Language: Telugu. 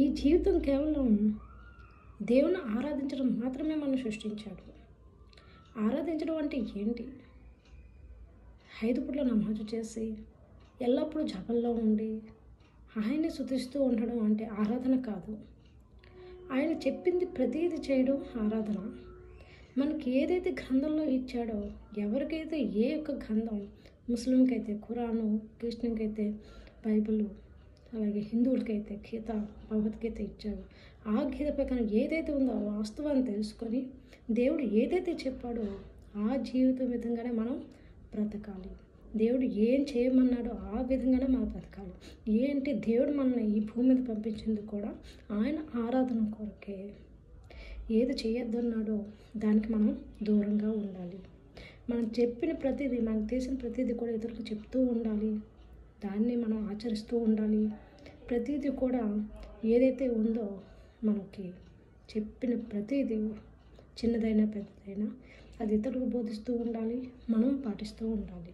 ఈ జీవితం కేవలం దేవుని ఆరాధించడం మాత్రమే మనం సృష్టించాడు. ఆరాధించడం అంటే ఏంటి? 5 పూట్ల నమాజు చేసి ఎల్లప్పుడూ జపంలో ఉండి ఆయన్ని స్తుతిస్తూ ఉండడం అంటే ఆరాధన కాదు. ఆయన చెప్పింది ప్రతీది చేయడం ఆరాధన. మనకి ఏదైతే గ్రంథంలో ఇచ్చాడో, ఎవరికైతే ఏ యొక్క గ్రంథం, ముస్లింకి అయితే ఖురాను, క్రిస్టియన్కి అయితే బైబిల్, అలాగే హిందువులకైతే గీత, భగవద్గీత ఇచ్చాడు. ఆ గీత ప్రకారం ఏదైతే ఉందో ఆ వాస్తవాన్ని తెలుసుకొని దేవుడు ఏదైతే చెప్పాడో ఆ జీవితం విధంగానే మనం బ్రతకాలి. దేవుడు ఏం చేయమన్నాడో ఆ విధంగానే మనం బ్రతకాలి. ఏంటి, దేవుడు మనల్ని ఈ భూమి మీద పంపించింది కూడా ఆయన ఆరాధన కొరకే. ఏది చేయొద్దన్నాడో దానికి మనం దూరంగా ఉండాలి. మనం చెప్పిన ప్రతిదీ, మనకు తెలిసిన ప్రతిదీ కూడా ఇతరులకు చెప్తూ ఉండాలి. దాన్ని మనం ఆచరిస్తూ ఉండాలి. ప్రతిదీ కూడా ఏదైతే ఉందో మనకి చెప్పిన ప్రతిదీ, చిన్నదైనా పెద్దదైనా, అది ఇతరులకు బోధిస్తూ ఉండాలి. మనం పాటిస్తూ ఉండాలి.